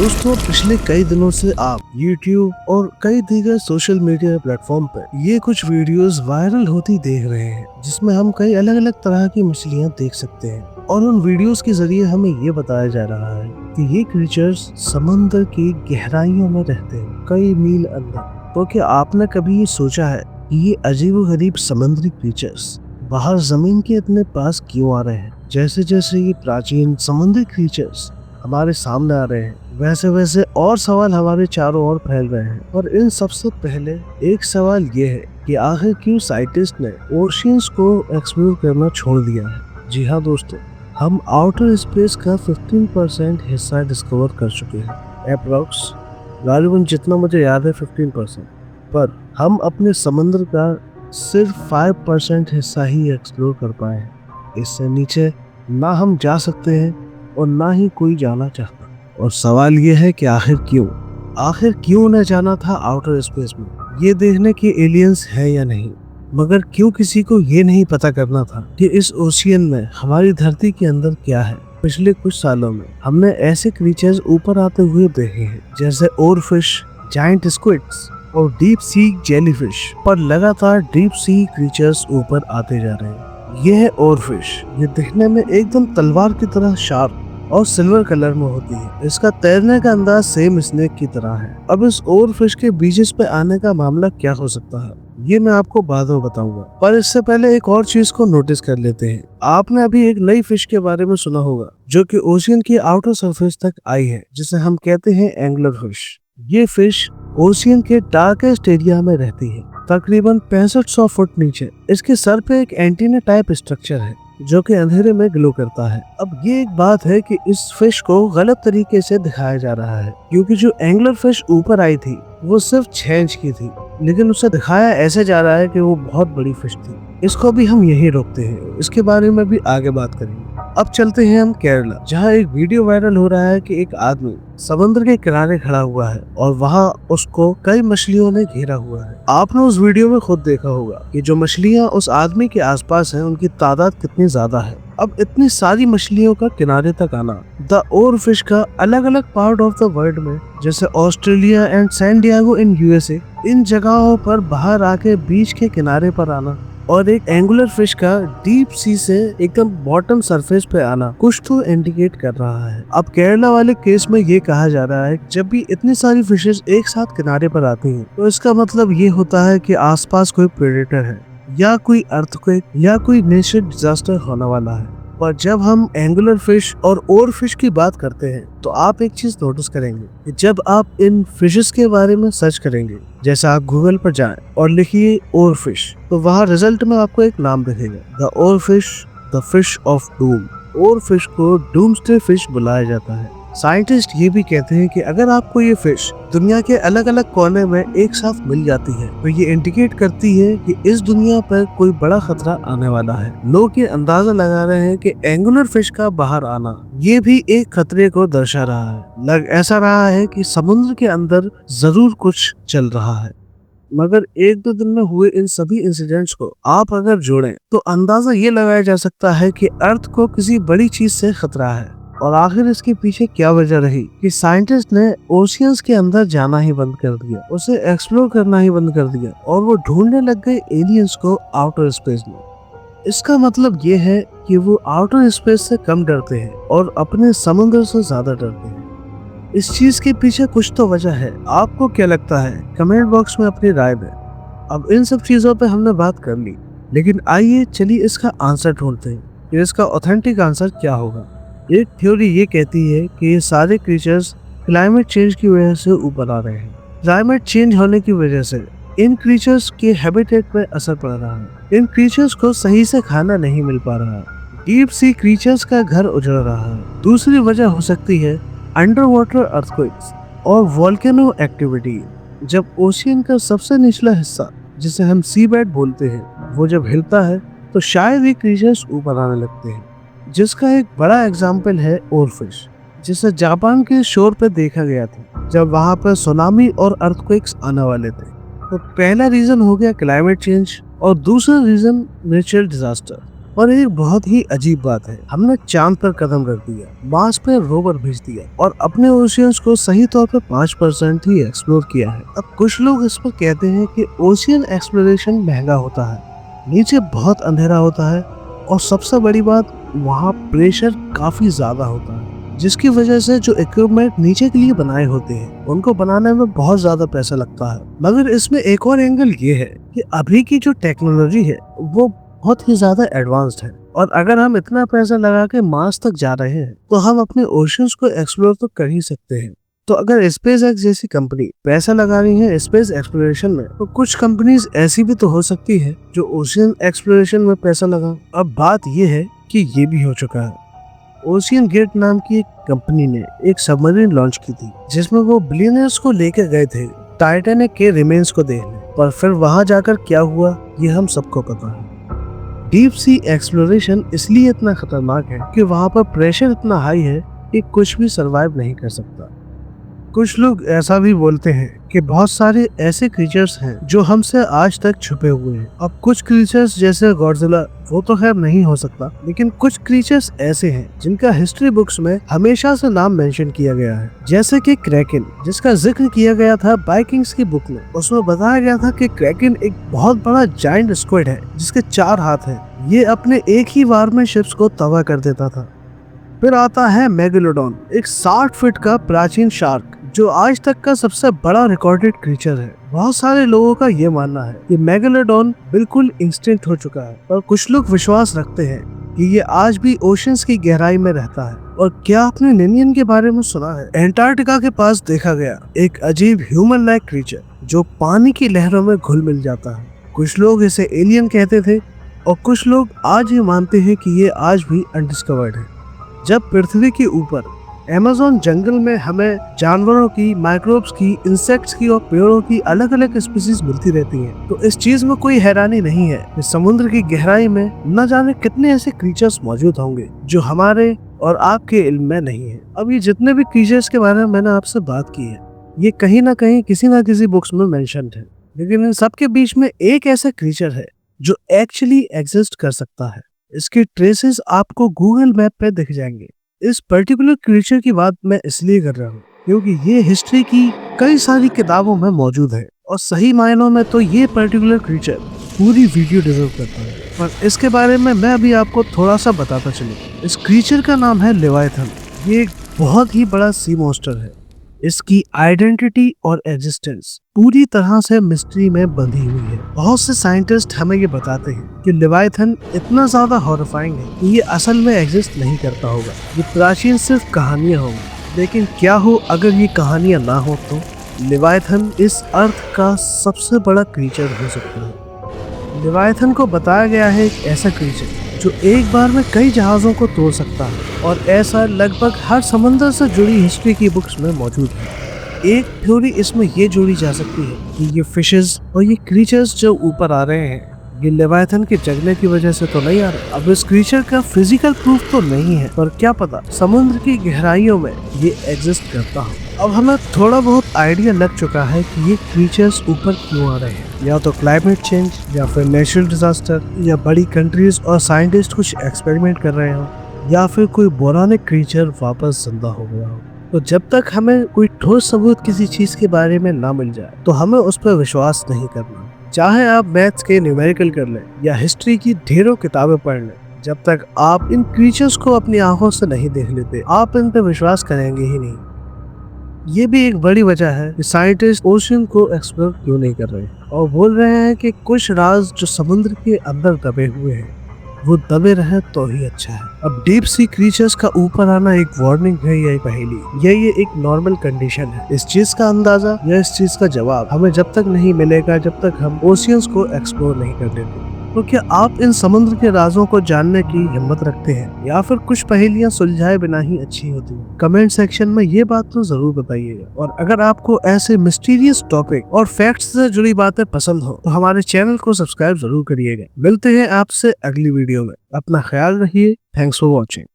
दोस्तों, पिछले कई दिनों से आप YouTube और कई दीगर सोशल मीडिया प्लेटफॉर्म पर ये कुछ वीडियोस वायरल होती देख रहे हैं, जिसमें हम कई अलग अलग तरह की मछलियां देख सकते हैं और उन वीडियोस के जरिए हमें ये बताया जा रहा है कि ये क्रीचर्स समंदर की गहराइयों में रहते हैं, कई मील अंदर। तो क्या आपने कभी ये सोचा है कि ये अजीबोगरीब समुद्री क्रीचर्स बाहर जमीन के इतने पास क्यों आ रहे हैं? जैसे जैसे ये प्राचीन समुद्री क्रीचर्स हमारे सामने आ रहे हैं, वैसे वैसे और सवाल हमारे चारों ओर फैल रहे हैं। और इन सबसे पहले एक सवाल ये है कि आखिर क्यों साइंटिस्ट ने ओशियंस को एक्सप्लोर करना छोड़ दिया है। जी हाँ दोस्तों, हम आउटर स्पेस का 15% हिस्सा डिस्कवर कर चुके हैं। अप्रॉक्स गालिबन जितना मुझे याद है 15%, पर हम अपने समंदर का सिर्फ 5% हिस्सा ही एक्सप्लोर कर पाए हैं। इससे नीचे ना हम जा सकते हैं और ना ही कोई जाना चाहता। और सवाल ये है कि आखिर क्यों न जाना था आउटर स्पेस में, ये देखने कि एलियंस है या नहीं। मगर क्यों किसी को ये नहीं पता करना था कि इस ओशियन में हमारी धरती के अंदर क्या है। पिछले कुछ सालों में हमने ऐसे क्रीचर्स ऊपर आते हुए देखे हैं, जैसे ओरफिश, जायंट स्क्विड्स और डीप सी जेलीफिश। पर लगातार डीप सी क्रीचर्स ऊपर आते जा रहे हैं। ये है ओरफिश। ये दिखने में एकदम तलवार की तरह शार्प और सिल्वर कलर में होती है। इसका तैरने का अंदाज सेम स्नेक की तरह है। अब इस ओरफिश के बीचेस पे आने का मामला क्या हो सकता है, ये मैं आपको बाद में बताऊंगा। पर इससे पहले एक और चीज को नोटिस कर लेते हैं। आपने अभी एक नई फिश के बारे में सुना होगा जो कि ओशियन की आउटर सरफेस तक आई है, जिसे हम कहते हैं एंगलर फिश। ये फिश ओशियन के डार्केस्ट एरिया में रहती है, तकरीबन 6500 फुट नीचे। इसके सर पे एक एंटीना टाइप स्ट्रक्चर है जो कि अंधेरे में ग्लो करता है। अब ये एक बात है कि इस फिश को गलत तरीके से दिखाया जा रहा है, क्योंकि जो एंगलर फिश ऊपर आई थी वो सिर्फ 6 इंच की थी, लेकिन उसे दिखाया ऐसे जा रहा है कि वो बहुत बड़ी फिश थी। इसको भी हम यही रोकते हैं, इसके बारे में भी आगे बात करेंगे। अब चलते हैं हम केरला, जहाँ एक वीडियो वायरल हो रहा है कि एक आदमी समुद्र के किनारे खड़ा हुआ है और वहाँ उसको कई मछलियों ने घेरा हुआ है। आपने उस वीडियो में खुद देखा होगा कि जो मछलियाँ उस आदमी के आसपास हैं, उनकी तादाद कितनी ज्यादा है। अब इतनी सारी मछलियों का किनारे तक आना, द ओरफिश का अलग अलग पार्ट ऑफ द वर्ल्ड में, जैसे Australia and San Diego in USA, इन जगहों पर बाहर आके बीच के किनारे पर आना और एक एंगुलर फिश का डीप सी से एकदम बॉटम सरफेस पे आना कुछ तो इंडिकेट कर रहा है। अब केरला वाले केस में ये कहा जा रहा है जब भी इतनी सारी फिशेस एक साथ किनारे पर आती हैं, तो इसका मतलब ये होता है कि आसपास कोई प्रेडेटर है, या कोई अर्थक्वेक या कोई नेचुरल डिजास्टर होने वाला है। पर जब हम एंगुलर फिश और ओर फिश की बात करते हैं, तो आप एक चीज नोटिस करेंगे कि जब आप इन फिशेस के बारे में सर्च करेंगे, जैसे आप गूगल पर जाएं और लिखिए ओर फिश, तो वहाँ रिजल्ट में आपको एक नाम दिखेगा, the oarfish, the fish of doom. Oarfish को डूम्सडे फिश बुलाया जाता है। साइंटिस्ट ये भी कहते हैं कि अगर आपको ये फिश दुनिया के अलग अलग कोने में एक साथ मिल जाती है, तो ये इंडिकेट करती है कि इस दुनिया पर कोई बड़ा खतरा आने वाला है। लोग ये अंदाजा लगा रहे हैं कि एंगुलर फिश का बाहर आना ये भी एक खतरे को दर्शा रहा है। लग ऐसा रहा है कि समुद्र के अंदर जरूर कुछ चल रहा है। मगर 1-2 दिन में हुए इन सभी इंसिडेंट्स को आप अगर जोड़ें, तो अंदाजा ये लगाया जा सकता है कि अर्थ को किसी बड़ी चीज से खतरा है। और आखिर इसके पीछे क्या वजह रही कि साइंटिस्ट ने ओशियंस के अंदर जाना ही बंद कर दिया, उसे एक्सप्लोर करना ही बंद कर दिया और वो ढूंढने लग गए एलियंस को आउटर स्पेस में। इसका मतलब ये है कि वो आउटर स्पेस से कम डरते हैं और अपने समुद्र से ज्यादा डरते हैं। इस चीज के पीछे कुछ तो वजह है। आपको क्या लगता है? कमेंट बॉक्स में अपनी राय दें। अब इन सब चीजों पे हमने बात कर ली, लेकिन आइए चलिए इसका आंसर ढूंढते हैं कि इसका ऑथेंटिक आंसर क्या होगा। एक थ्योरी ये कहती है कि ये सारे क्रीचर्स क्लाइमेट चेंज की वजह से ऊपर आ रहे हैं। क्लाइमेट चेंज होने की वजह से इन क्रीचर्स के हैबिटेट पर असर पड़ रहा है। इन क्रीचर्स को सही से खाना नहीं मिल पा रहा है। डीप सी क्रीचर्स का घर उजड़ रहा है। दूसरी वजह हो सकती है अंडर वाटर अर्थक्वेक्स और वोल्केनो एक्टिविटी। जब ओशियन का सबसे निचला हिस्सा, जिसे हम सी बेड बोलते हैं, वो जब हिलता है, तो शायद ये क्रीचर्स ऊपर आने लगते हैं, जिसका एक बड़ा एग्जाम्पल है ओरफिश, जिसे जापान के शोर पे देखा गया था जब वहां पर सुनामी और अर्थक्वेक्स आने वाले थे। तो पहला रीजन हो गया क्लाइमेट चेंज और दूसरा रीजन नेचुरल डिजास्टर। और एक बहुत ही अजीब बात है, हमने चांद पर कदम रख दिया, मार्स पर रोवर भेज दिया और अपने ओशियंस को सही तौर पर 5% ही एक्सप्लोर किया है। अब कुछ लोग इस पर कहते हैं कि ओशियन एक्सप्लोरेशन महंगा होता है, नीचे बहुत अंधेरा होता है और सबसे बड़ी बात वहाँ प्रेशर काफी ज्यादा होता है, जिसकी वजह से जो इक्विपमेंट नीचे के लिए बनाए होते हैं उनको बनाने में बहुत ज्यादा पैसा लगता है। मगर इसमें एक और एंगल ये है कि अभी की जो टेक्नोलॉजी है वो बहुत ही ज्यादा एडवांस्ड है और अगर हम इतना पैसा लगा के मार्स तक जा रहे हैं तो हम अपने ओशियंस को एक्सप्लोर तो कर ही सकते हैं। तो अगर स्पेस एक्स जैसी कंपनी पैसा लगा रही है स्पेस एक्सप्लोरेशन में, तो कुछ कंपनीज ऐसी भी तो हो सकती है जो ओशियन एक्सप्लोरेशन में पैसा लगा। अब बात ये है कि ये भी हो चुका है। ओशियन गेट नाम की एक कंपनी ने एक सबमरीन लॉन्च की थी जिसमें वो बिलियनर्स को लेकर गए थे टाइटैनिक के रिमेन्स को देखने, पर फिर वहां जाकर क्या हुआ ये हम सबको पता है। डीप सी एक्सप्लोरेशन इसलिए इतना खतरनाक है कि वहां पर प्रेशर इतना हाई है कि कुछ भी सरवाइव नहीं कर सकता। कुछ लोग ऐसा भी बोलते हैं कि बहुत सारे ऐसे क्रीचर्स हैं जो हमसे आज तक छुपे हुए हैं। अब कुछ क्रीचर्स जैसे गॉडजिला वो तो खैर नहीं हो सकता, लेकिन कुछ क्रीचर्स ऐसे हैं जिनका हिस्ट्री बुक्स में हमेशा से नाम मेंशन किया गया है, जैसे कि क्रैकन, जिसका जिक्र किया गया था वाइकिंग्स की बुक में। उसमें बताया गया था कि क्रैकन एक बहुत बड़ा जायंट स्क्विड है जिसके 4 हाथ हैं। ये अपने एक ही वार में शिप्स को तबाह कर देता था। फिर आता है मेगलोडॉन, एक 60 फीट का प्राचीन शार्क जो आज तक का सबसे बड़ा रिकॉर्डेड क्रीचर है। बहुत सारे लोगों का ये मानना है कि मेगलोडॉन बिल्कुल एक्सटिंक्ट हो चुका है, और कुछ लोग विश्वास रखते हैं कि ये आज भी ओशंस की गहराई में रहता है। और क्या आपने नेनियन के बारे में सुना है? एंटार्क्टिका के पास देखा गया एक अजीब ह्यूमन लाइक क्रीचर जो पानी की लहरों में घुल मिल जाता है। कुछ लोग इसे एलियन कहते थे और कुछ लोग आज ही मानते हैं कि ये आज भी अनडिस्कवर्ड है। जब पृथ्वी के ऊपर अमेज़न जंगल में हमें जानवरों की, माइक्रोब्स की, इंसेक्ट्स की और पेड़ों की अलग अलग स्पीसीज मिलती रहती हैं, तो इस चीज में कोई हैरानी नहीं है कि समुद्र की गहराई में न जाने कितने ऐसे क्रीचर्स मौजूद होंगे जो हमारे और आपके इल्म में नहीं है। अब ये जितने भी क्रीचर्स के बारे में मैंने आपसे बात की है, ये कहीं ना कहीं किसी न किसी बुक्स में मेंशन्ड है, लेकिन इन सब के बीच में एक ऐसा क्रीचर है जो एक्चुअली एग्जिस्ट कर सकता है। इसके ट्रेसेस आपको गूगल मैप पे दिख जाएंगे। इस पर्टिकुलर क्रीचर की बात मैं इसलिए कर रहा हूँ क्योंकि ये हिस्ट्री की कई सारी किताबों में मौजूद है, और सही मायनों में तो ये पर्टिकुलर क्रीचर पूरी वीडियो डिजर्व करता है। पर इसके बारे में मैं अभी आपको थोड़ा सा बताता चलूँ। इस क्रीचर का नाम है लेवाइथन। ये एक बहुत ही बड़ा सी मॉन्स्टर है। इसकी आइडेंटिटी और एग्जिस्टेंस पूरी तरह से मिस्ट्री में बंधी हुई है। बहुत से साइंटिस्ट हमें ये बताते हैं कि लेवाइथन इतना ज्यादा हॉरिफाइंग है कि ये असल में एग्जिस्ट नहीं करता होगा। ये प्राचीन सिर्फ कहानियां होंगी, लेकिन क्या हो अगर ये कहानियां ना हो तो लेवाइथन इस अर्थ का सबसे बड़ा क्रीचर हो सकता है। लेवाइथन को बताया गया है एक ऐसा क्रीचर जो एक बार में कई जहाजों को तोड़ सकता है, और ऐसा लगभग हर समंदर से जुड़ी हिस्ट्री की बुक्स में मौजूद है। एक थ्योरी इसमें ये जोड़ी जा सकती है कि ये फिशेस और ये क्रीचर्स जो ऊपर आ रहे हैं ये लेवाइथन के जगने की वजह से तो नहीं आ रहे। अब इस क्रीचर का फिजिकल प्रूफ तो नहीं है, पर क्या पता समुद्र की गहराइयों में ये एग्जिस्ट करता हो। अब हमें थोड़ा बहुत आइडिया लग चुका है कि ये क्रीचर्स ऊपर क्यों आ रहे हैं। या तो क्लाइमेट चेंज, या फिर नेचुरल डिजास्टर, या बड़ी कंट्रीज और साइंटिस्ट कुछ एक्सपेरिमेंट कर रहे हो, या फिर कोई पौराणिक क्रीचर वापस जिंदा हो गया हो। तो जब तक हमें कोई ठोस सबूत किसी चीज के बारे में ना मिल जाए तो हमें उस पर विश्वास नहीं करना। चाहे आप मैथ्स के न्यूमेरिकल कर लें या हिस्ट्री की ढेरों किताबें पढ़ लें, जब तक आप इन क्रीचर्स को अपनी आंखों से नहीं देख लेते आप इन पर विश्वास करेंगे ही नहीं। ये भी एक बड़ी वजह है कि साइंटिस्ट ओशन को एक्सप्लोर क्यों नहीं कर रहे और बोल रहे हैं कि कुछ राज जो समुद्र के अंदर दबे हुए हैं वो दबे रहे तो ही अच्छा है। अब डीप सी क्रीचर्स का ऊपर आना एक वार्निंग है या पहेली, ये एक नॉर्मल कंडीशन है। इस चीज का अंदाजा या इस चीज का जवाब हमें जब तक नहीं मिलेगा जब तक हम ओशियंस को एक्सप्लोर नहीं कर लेते। तो क्या आप इन समुद्र के राजों को जानने की हिम्मत रखते हैं, या फिर कुछ पहेलियां सुलझाए बिना ही अच्छी होती हैं? कमेंट सेक्शन में ये बात तो जरूर बताइएगा। और अगर आपको ऐसे मिस्टीरियस टॉपिक और फैक्ट्स से जुड़ी बातें पसंद हो तो हमारे चैनल को सब्सक्राइब जरूर करिएगा। मिलते हैं आपसे अगली वीडियो में। अपना ख्याल रखिए। Thanks for watching.